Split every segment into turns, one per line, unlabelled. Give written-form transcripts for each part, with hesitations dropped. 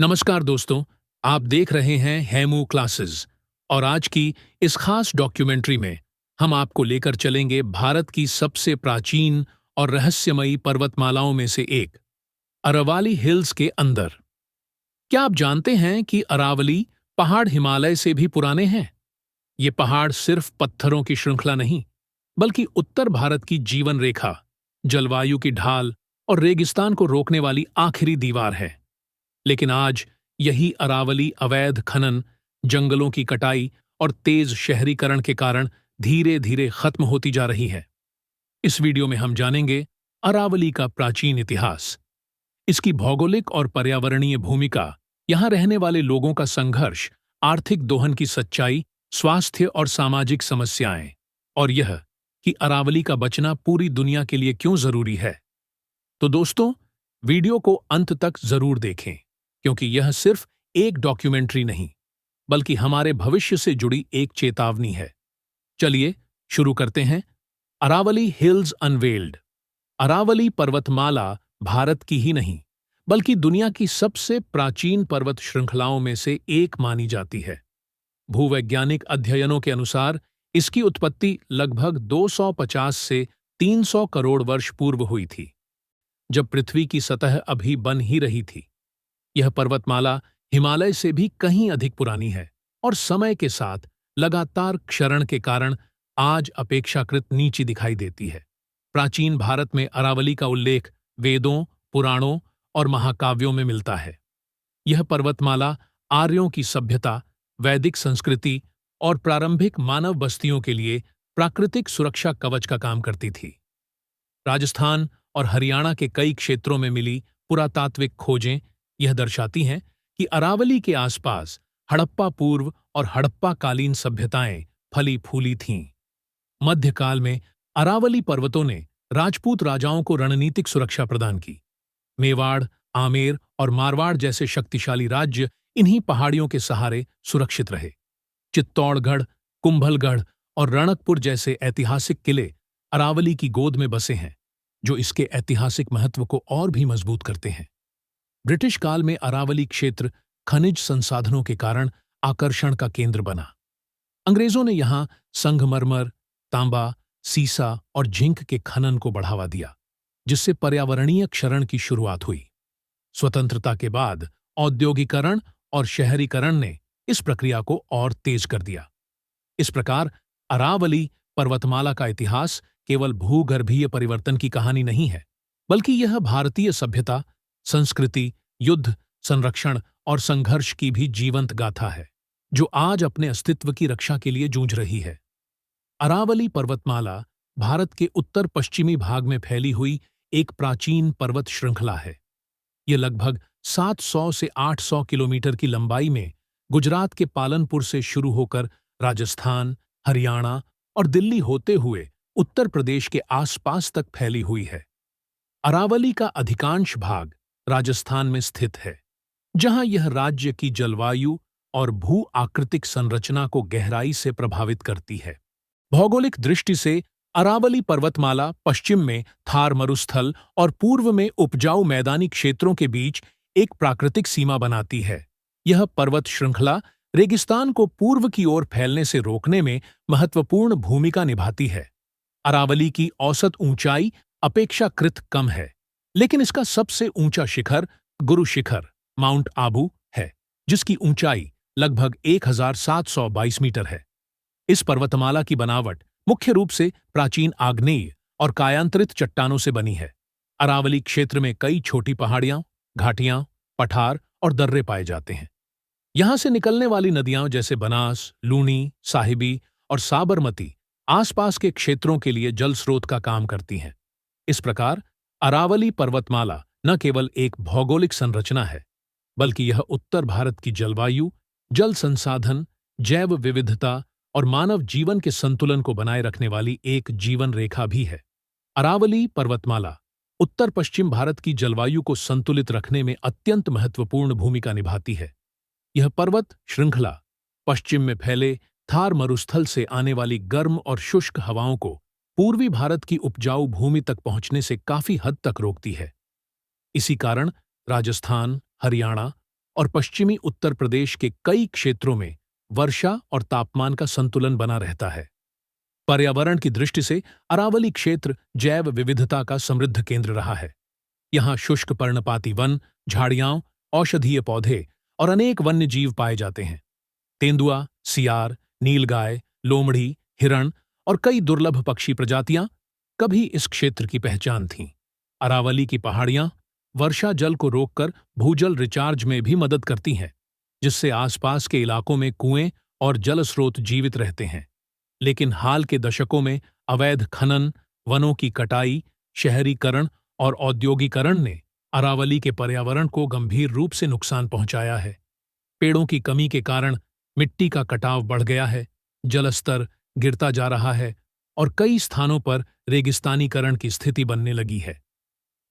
नमस्कार दोस्तों, आप देख रहे हैं हेमू क्लासेस और आज की इस खास डॉक्यूमेंट्री में हम आपको लेकर चलेंगे भारत की सबसे प्राचीन और रहस्यमयी पर्वतमालाओं में से एक, अरावली हिल्स के अंदर। क्या आप जानते हैं कि अरावली पहाड़ हिमालय से भी पुराने हैं? ये पहाड़ सिर्फ पत्थरों की श्रृंखला नहीं, बल्कि उत्तर भारत की जीवन रेखा, जलवायु की ढाल और रेगिस्तान को रोकने वाली आखिरी दीवार है। लेकिन आज यही अरावली अवैध खनन, जंगलों की कटाई और तेज शहरीकरण के कारण धीरे धीरे खत्म होती जा रही है। इस वीडियो में हम जानेंगे अरावली का प्राचीन इतिहास, इसकी भौगोलिक और पर्यावरणीय भूमिका, यहां रहने वाले लोगों का संघर्ष, आर्थिक दोहन की सच्चाई, स्वास्थ्य और सामाजिक समस्याएं, और यह कि अरावली का बचना पूरी दुनिया के लिए क्यों जरूरी है। तो दोस्तों, वीडियो को अंत तक जरूर देखें, क्योंकि यह सिर्फ एक डॉक्यूमेंट्री नहीं, बल्कि हमारे भविष्य से जुड़ी एक चेतावनी है। चलिए शुरू करते हैं। Aravalli hills unveiled. अरावली पर्वतमाला भारत की ही नहीं, बल्कि दुनिया की सबसे प्राचीन पर्वत श्रृंखलाओं में से एक मानी जाती है। भूवैज्ञानिक अध्ययनों के अनुसार इसकी उत्पत्ति लगभग 250 से 300 करोड़ वर्ष पूर्व हुई थी, जब पृथ्वी की सतह अभी बन ही रही थी। यह पर्वतमाला हिमालय से भी कहीं अधिक पुरानी है और समय के साथ लगातार क्षरण के कारण आज अपेक्षाकृत नीची दिखाई देती है। प्राचीन भारत में अरावली का उल्लेख वेदों, पुराणों और महाकाव्यों में मिलता है। यह पर्वतमाला आर्यों की सभ्यता, वैदिक संस्कृति और प्रारंभिक मानव बस्तियों के लिए प्राकृतिक सुरक्षा कवच का काम करती थी। राजस्थान और हरियाणा के कई क्षेत्रों में मिली पुरातात्विक खोजें यह दर्शाती हैं कि अरावली के आसपास हड़प्पा पूर्व और हड़प्पा कालीन सभ्यताएं फली फूली थीं। मध्यकाल में अरावली पर्वतों ने राजपूत राजाओं को रणनीतिक सुरक्षा प्रदान की। मेवाड़, आमेर और मारवाड़ जैसे शक्तिशाली राज्य इन्हीं पहाड़ियों के सहारे सुरक्षित रहे। चित्तौड़गढ़, कुंभलगढ़ और रणकपुर जैसे ऐतिहासिक किले अरावली की गोद में बसे हैं, जो इसके ऐतिहासिक महत्व को और भी मजबूत करते हैं। ब्रिटिश काल में अरावली क्षेत्र खनिज संसाधनों के कारण आकर्षण का केंद्र बना। अंग्रेजों ने यहां संगमरमर, तांबा, सीसा और जिंक के खनन को बढ़ावा दिया, जिससे पर्यावरणीय क्षरण की शुरुआत हुई। स्वतंत्रता के बाद औद्योगिकरण और शहरीकरण ने इस प्रक्रिया को और तेज कर दिया। इस प्रकार अरावली पर्वतमाला का इतिहास केवल भूगर्भीय परिवर्तन की कहानी नहीं है, बल्कि यह भारतीय सभ्यता, संस्कृति, युद्ध, संरक्षण और संघर्ष की भी जीवंत गाथा है, जो आज अपने अस्तित्व की रक्षा के लिए जूझ रही है। अरावली पर्वतमाला भारत के उत्तर पश्चिमी भाग में फैली हुई एक प्राचीन पर्वत श्रृंखला है। यह लगभग 700 से 800 किलोमीटर की लंबाई में गुजरात के पालनपुर से शुरू होकर राजस्थान, हरियाणा और दिल्ली होते हुए उत्तर प्रदेश के आसपास तक फैली हुई है। अरावली का अधिकांश भाग राजस्थान में स्थित है, जहां यह राज्य की जलवायु और भू आकृतिक संरचना को गहराई से प्रभावित करती है। भौगोलिक दृष्टि से अरावली पर्वतमाला पश्चिम में थार मरुस्थल और पूर्व में उपजाऊ मैदानी क्षेत्रों के बीच एक प्राकृतिक सीमा बनाती है। यह पर्वत श्रृंखला रेगिस्तान को पूर्व की ओर फैलने से रोकने में महत्वपूर्ण भूमिका निभाती है। अरावली की औसत ऊंचाई अपेक्षाकृत कम है, लेकिन इसका सबसे ऊंचा शिखर गुरु शिखर माउंट आबू है, जिसकी ऊंचाई लगभग 1722 मीटर है। इस पर्वतमाला की बनावट मुख्य रूप से प्राचीन आग्नेय और कायांतरित चट्टानों से बनी है। अरावली क्षेत्र में कई छोटी पहाड़ियां, घाटियां, पठार और दर्रे पाए जाते हैं। यहां से निकलने वाली नदियां जैसे बनास, लूनी, साहिबी और साबरमती आसपास के क्षेत्रों के लिए जल स्रोत का काम करती हैं। इस प्रकार अरावली पर्वतमाला न केवल एक भौगोलिक संरचना है, बल्कि यह उत्तर भारत की जलवायु, जल संसाधन, जैव विविधता और मानव जीवन के संतुलन को बनाए रखने वाली एक जीवन रेखा भी है। अरावली पर्वतमाला उत्तर पश्चिम भारत की जलवायु को संतुलित रखने में अत्यंत महत्वपूर्ण भूमिका निभाती है। यह पर्वत श्रृंखला पश्चिम में फैले थार मरुस्थल से आने वाली गर्म और शुष्क हवाओं को पूर्वी भारत की उपजाऊ भूमि तक पहुंचने से काफी हद तक रोकती है। इसी कारण राजस्थान, हरियाणा और पश्चिमी उत्तर प्रदेश के कई क्षेत्रों में वर्षा और तापमान का संतुलन बना रहता है। पर्यावरण की दृष्टि से अरावली क्षेत्र जैव विविधता का समृद्ध केंद्र रहा है। यहाँ शुष्क पर्णपाती वन, झाड़ियां, औषधीय पौधे और अनेक वन्य जीव पाए जाते हैं। तेंदुआ, सियार, नीलगाय, लोमड़ी, हिरण और कई दुर्लभ पक्षी प्रजातियां कभी इस क्षेत्र की पहचान थीं। अरावली की पहाड़ियां वर्षा जल को रोककर भूजल रिचार्ज में भी मदद करती हैं, जिससे आसपास के इलाकों में कुएं और जल स्रोत जीवित रहते हैं। लेकिन हाल के दशकों में अवैध खनन, वनों की कटाई, शहरीकरण और औद्योगीकरण ने अरावली के पर्यावरण को गंभीर रूप से नुकसान पहुंचाया है। पेड़ों की कमी के कारण मिट्टी का कटाव बढ़ गया है, जलस्तर गिरता जा रहा है और कई स्थानों पर रेगिस्तानीकरण की स्थिति बनने लगी है।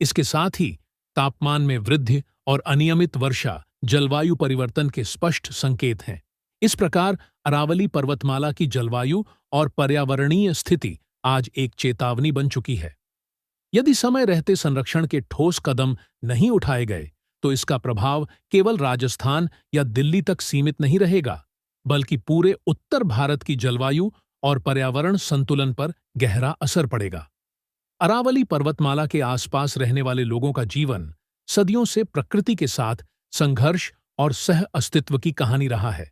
इसके साथ ही तापमान में वृद्धि और अनियमित वर्षा जलवायु परिवर्तन के स्पष्ट संकेत हैं। इस प्रकार अरावली पर्वतमाला की जलवायु और पर्यावरणीय स्थिति आज एक चेतावनी बन चुकी है। यदि समय रहते संरक्षण के ठोस कदम नहीं उठाए गए, तो इसका प्रभाव केवल राजस्थान या दिल्ली तक सीमित नहीं रहेगा, बल्कि पूरे उत्तर भारत की जलवायु और पर्यावरण संतुलन पर गहरा असर पड़ेगा। अरावली पर्वतमाला के आसपास रहने वाले लोगों का जीवन सदियों से प्रकृति के साथ संघर्ष और सह अस्तित्व की कहानी रहा है।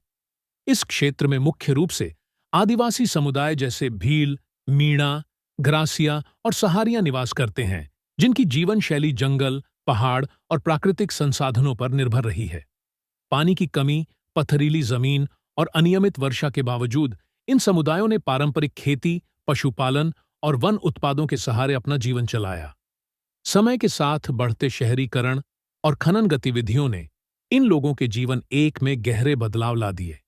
इस क्षेत्र में मुख्य रूप से आदिवासी समुदाय जैसे भील, मीणा, ग्रासिया और सहारिया निवास करते हैं, जिनकी जीवन शैली जंगल, पहाड़ और प्राकृतिक संसाधनों पर निर्भर रही है। पानी की कमी, पथरीली जमीन और अनियमित वर्षा के बावजूद इन समुदायों ने पारंपरिक खेती, पशुपालन और वन उत्पादों के सहारे अपना जीवन चलाया। समय के साथ बढ़ते शहरीकरण और खनन गतिविधियों ने इन लोगों के जीवन एक में गहरे बदलाव ला दिए।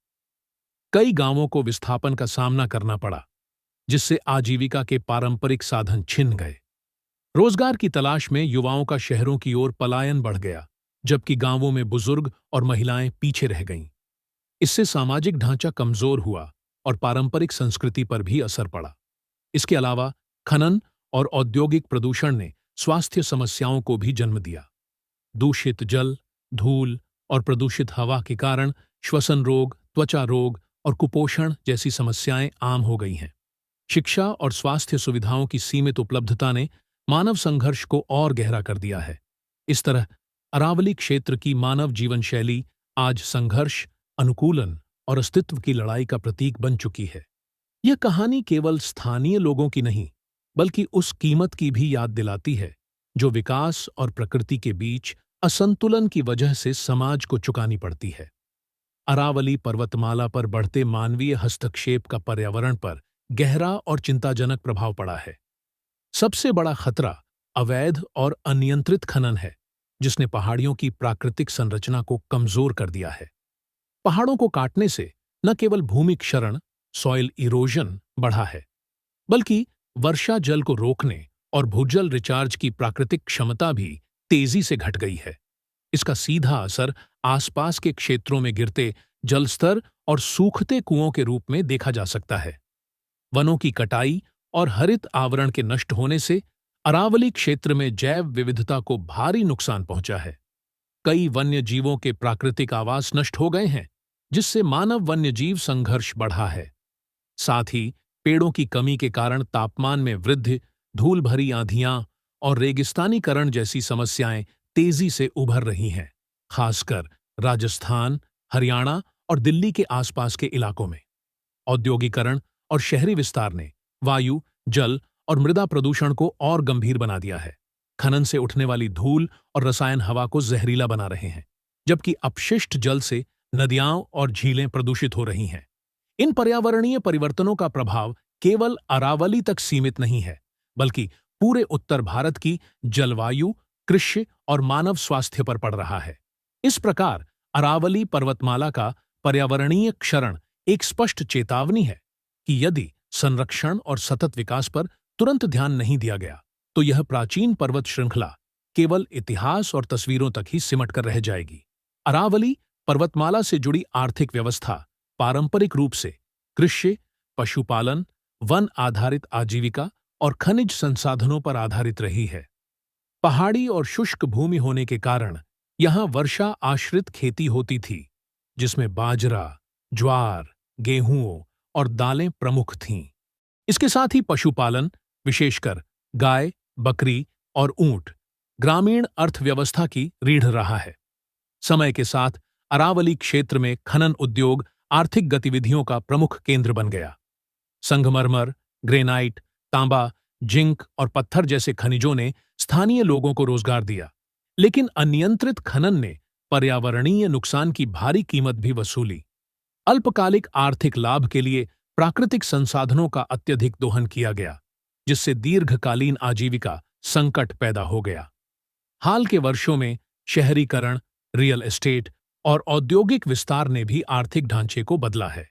कई गांवों को विस्थापन का सामना करना पड़ा, जिससे आजीविका के पारंपरिक साधन छिन गए। रोजगार की तलाश में युवाओं का शहरों की ओर पलायन बढ़ गया, जबकि गांवों में बुजुर्ग और महिलाएं पीछे रह गईं। इससे सामाजिक ढांचा कमजोर हुआ और पारंपरिक संस्कृति पर भी असर पड़ा। इसके अलावा खनन और औद्योगिक प्रदूषण ने स्वास्थ्य समस्याओं को भी जन्म दिया। दूषित जल, धूल और प्रदूषित हवा के कारण श्वसन रोग, त्वचा रोग और कुपोषण जैसी समस्याएं आम हो गई हैं। शिक्षा और स्वास्थ्य सुविधाओं की सीमित उपलब्धता ने मानव संघर्ष को और गहरा कर दिया है। इस तरह अरावली क्षेत्र की मानव जीवन शैली आज संघर्ष, अनुकूलन और अस्तित्व की लड़ाई का प्रतीक बन चुकी है। यह कहानी केवल स्थानीय लोगों की नहीं, बल्कि उस कीमत की भी याद दिलाती है जो विकास और प्रकृति के बीच असंतुलन की वजह से समाज को चुकानी पड़ती है। अरावली पर्वतमाला पर बढ़ते मानवीय हस्तक्षेप का पर्यावरण पर गहरा और चिंताजनक प्रभाव पड़ा है। सबसे बड़ा खतरा अवैध और अनियंत्रित खनन है, जिसने पहाड़ियों की प्राकृतिक संरचना को कमजोर कर दिया है। पहाड़ों को काटने से न केवल भूमि क्षरण, सॉइल इरोजन बढ़ा है, बल्कि वर्षा जल को रोकने और भूजल रिचार्ज की प्राकृतिक क्षमता भी तेजी से घट गई है। इसका सीधा असर आसपास के क्षेत्रों में गिरते जलस्तर और सूखते कुओं के रूप में देखा जा सकता है। वनों की कटाई और हरित आवरण के नष्ट होने से अरावली क्षेत्र में जैव विविधता को भारी नुकसान पहुंचा है। कई वन्य जीवों के प्राकृतिक आवास नष्ट हो गए हैं, जिससे मानव वन्यजीव संघर्ष बढ़ा है। साथ ही पेड़ों की कमी के कारण तापमान में वृद्धि, धूल भरी आंधियां और रेगिस्तानीकरण जैसी समस्याएं तेजी से उभर रही हैं, खासकर राजस्थान, हरियाणा और दिल्ली के आसपास के इलाकों में। औद्योगीकरण और शहरी विस्तार ने वायु, जल और मृदा प्रदूषण को और गंभीर बना दिया है। खनन से उठने वाली धूल और रसायन हवा को जहरीला बना रहे हैं, जबकि अपशिष्ट जल से नदियां और झीलें प्रदूषित हो रही हैं। इन पर्यावरणीय परिवर्तनों का प्रभाव केवल अरावली तक सीमित नहीं है, बल्कि पूरे उत्तर भारत की जलवायु, कृषि और मानव स्वास्थ्य पर पड़ रहा है। इस प्रकार अरावली पर्वतमाला का पर्यावरणीय क्षरण एक स्पष्ट चेतावनी है कि यदि संरक्षण और सतत विकास पर तुरंत ध्यान नहीं दिया गया, तो यह प्राचीन पर्वत श्रृंखला केवल इतिहास और तस्वीरों तक ही सिमट कर रह जाएगी। अरावली पर्वतमाला से जुड़ी आर्थिक व्यवस्था पारंपरिक रूप से कृषि, पशुपालन, वन आधारित आजीविका और खनिज संसाधनों पर आधारित रही है। पहाड़ी और शुष्क भूमि होने के कारण यहाँ वर्षा आश्रित खेती होती थी, जिसमें बाजरा, ज्वार, गेहूं और दालें प्रमुख थीं। इसके साथ ही पशुपालन, विशेषकर गाय, बकरी और ऊंट, ग्रामीण अर्थव्यवस्था की रीढ़ रहा है। समय के साथ अरावली क्षेत्र में खनन उद्योग आर्थिक गतिविधियों का प्रमुख केंद्र बन गया। संगमरमर, ग्रेनाइट, तांबा, जिंक और पत्थर जैसे खनिजों ने स्थानीय लोगों को रोजगार दिया, लेकिन अनियंत्रित खनन ने पर्यावरणीय नुकसान की भारी कीमत भी वसूली। अल्पकालिक आर्थिक लाभ के लिए प्राकृतिक संसाधनों का अत्यधिक दोहन किया गया, जिससे दीर्घकालीन आजीविका संकट पैदा हो गया। हाल के वर्षों में शहरीकरण, रियल एस्टेट और औद्योगिक विस्तार ने भी आर्थिक ढांचे को बदला है।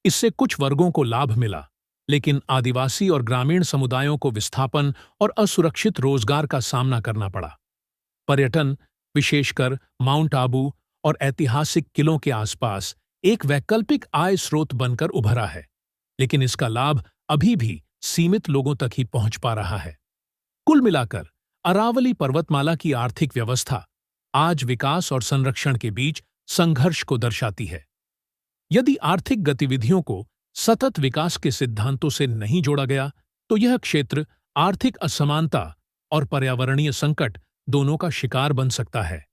इससे कुछ वर्गों को लाभ मिला, लेकिन आदिवासी और ग्रामीण समुदायों को विस्थापन और असुरक्षित रोजगार का सामना करना पड़ा। पर्यटन, विशेषकर माउंट आबू और ऐतिहासिक किलों के आसपास, एक वैकल्पिक आय स्रोत बनकर उभरा है, लेकिन इसका लाभ अभी भी सीमित लोगों तक ही पहुंच पा रहा है। कुल मिलाकर अरावली पर्वतमाला की आर्थिक व्यवस्था आज विकास और संरक्षण के बीच संघर्ष को दर्शाती है। यदि आर्थिक गतिविधियों को सतत विकास के सिद्धांतों से नहीं जोड़ा गया, तो यह क्षेत्र आर्थिक असमानता और पर्यावरणीय संकट दोनों का शिकार बन सकता है।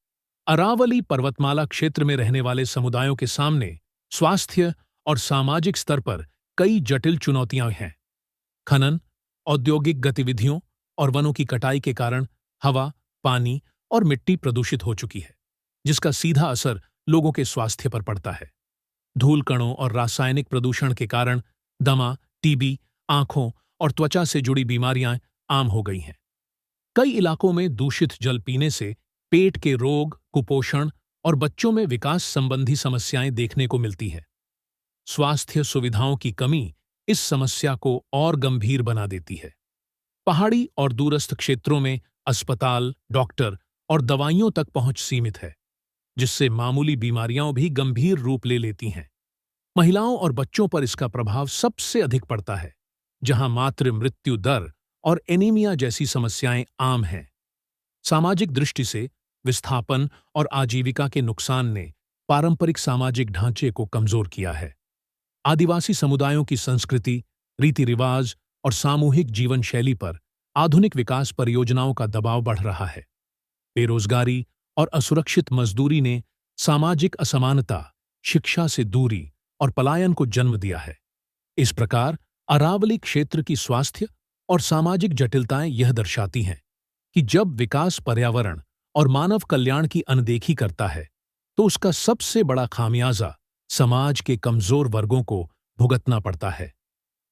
अरावली पर्वतमाला क्षेत्र में रहने वाले समुदायों के सामने स्वास्थ्य और सामाजिक स्तर पर कई जटिल चुनौतियां हैं। खनन, औद्योगिक गतिविधियों और वनों की कटाई के कारण हवा, पानी और मिट्टी प्रदूषित हो चुकी है, जिसका सीधा असर लोगों के स्वास्थ्य पर पड़ता है। धूल कणों और रासायनिक प्रदूषण के कारण दमा, टीबी, आंखों और त्वचा से जुड़ी बीमारियां आम हो गई हैं। कई इलाकों में दूषित जल पीने से पेट के रोग, कुपोषण और बच्चों में विकास संबंधी समस्याएं देखने को मिलती हैं। स्वास्थ्य सुविधाओं की कमी इस समस्या को और गंभीर बना देती है। पहाड़ी और दूरस्थ क्षेत्रों में अस्पताल, डॉक्टर और दवाइयों तक पहुंच सीमित है, जिससे मामूली बीमारियां भी गंभीर रूप ले लेती हैं। महिलाओं और बच्चों पर इसका प्रभाव सबसे अधिक पड़ता है, जहां मातृ मृत्यु दर और एनीमिया जैसी समस्याएं आम हैं। सामाजिक दृष्टि से विस्थापन और आजीविका के नुकसान ने पारंपरिक सामाजिक ढांचे को कमजोर किया है। आदिवासी समुदायों की संस्कृति, रीति रिवाज और सामूहिक जीवन शैली पर आधुनिक विकास परियोजनाओं का दबाव बढ़ रहा है। बेरोजगारी और असुरक्षित मजदूरी ने सामाजिक असमानता, शिक्षा से दूरी और पलायन को जन्म दिया है। इस प्रकार अरावली क्षेत्र की स्वास्थ्य और सामाजिक जटिलताएं यह दर्शाती हैं कि जब विकास पर्यावरण और मानव कल्याण की अनदेखी करता है, तो उसका सबसे बड़ा खामियाजा समाज के कमजोर वर्गों को भुगतना पड़ता है।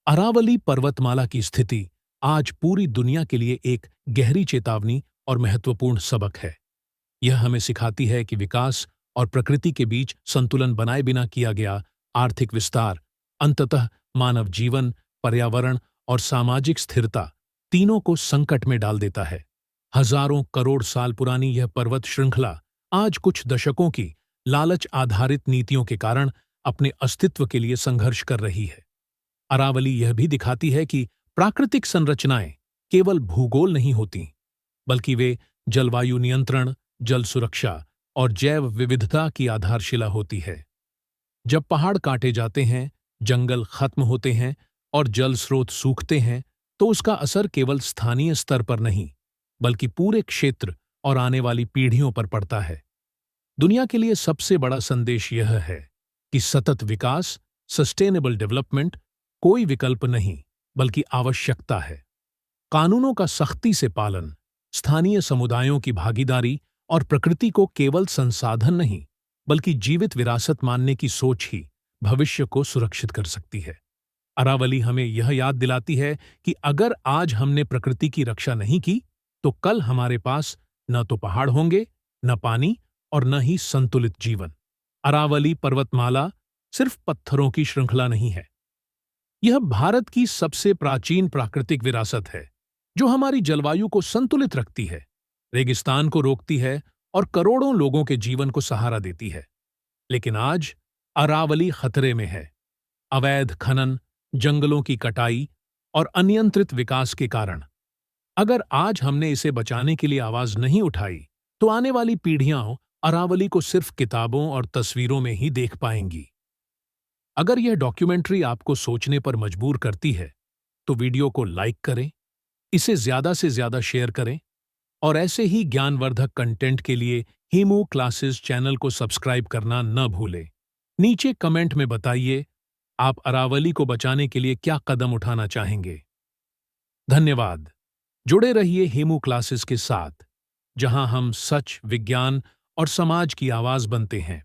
अरावली पर्वतमाला की स्थिति आज पूरी दुनिया के लिए एक गहरी चेतावनी और महत्वपूर्ण सबक है। यह हमें सिखाती है कि विकास और प्रकृति के बीच संतुलन बनाए बिना किया गया आर्थिक विस्तार अंततः मानव जीवन, पर्यावरण और सामाजिक स्थिरता तीनों को संकट में डाल देता है। हजारों करोड़ साल पुरानी यह पर्वत श्रृंखला आज कुछ दशकों की लालच आधारित नीतियों के कारण अपने अस्तित्व के लिए संघर्ष कर रही है। अरावली यह भी दिखाती है कि प्राकृतिक संरचनाएं केवल भूगोल नहीं होती, बल्कि वे जलवायु नियंत्रण, जल सुरक्षा और जैव विविधता की आधारशिला होती है। जब पहाड़ काटे जाते हैं, जंगल खत्म होते हैं और जल स्रोत सूखते हैं, तो उसका असर केवल स्थानीय स्तर पर नहीं, बल्कि पूरे क्षेत्र और आने वाली पीढ़ियों पर पड़ता है। दुनिया के लिए सबसे बड़ा संदेश यह है कि सतत विकास, सस्टेनेबल डेवलपमेंट कोई विकल्प नहीं, बल्कि आवश्यकता है। कानूनों का सख्ती से पालन, स्थानीय समुदायों की भागीदारी और प्रकृति को केवल संसाधन नहीं, बल्कि जीवित विरासत मानने की सोच ही भविष्य को सुरक्षित कर सकती है। अरावली हमें यह याद दिलाती है कि अगर आज हमने प्रकृति की रक्षा नहीं की, तो कल हमारे पास न तो पहाड़ होंगे, न पानी और न ही संतुलित जीवन। अरावली पर्वतमाला सिर्फ पत्थरों की श्रृंखला नहीं है, यह भारत की सबसे प्राचीन प्राकृतिक विरासत है, जो हमारी जलवायु को संतुलित रखती है, रेगिस्तान को रोकती है और करोड़ों लोगों के जीवन को सहारा देती है। लेकिन आज अरावली खतरे में है। अवैध खनन, जंगलों की कटाई और अनियंत्रित विकास के कारण अगर आज हमने इसे बचाने के लिए आवाज नहीं उठाई, तो आने वाली पीढ़ियां अरावली को सिर्फ किताबों और तस्वीरों में ही देख पाएंगी। अगर यह डॉक्यूमेंट्री आपको सोचने पर मजबूर करती है, तो वीडियो को लाइक करें, इसे ज्यादा से ज्यादा शेयर करें और ऐसे ही ज्ञानवर्धक कंटेंट के लिए हेमू क्लासेस चैनल को सब्सक्राइब करना न भूलें। नीचे कमेंट में बताइए, आप अरावली को बचाने के लिए क्या कदम उठाना चाहेंगे। धन्यवाद। जुड़े रहिए हेमू क्लासेस के साथ, जहां हम सच, विज्ञान और समाज की आवाज बनते हैं।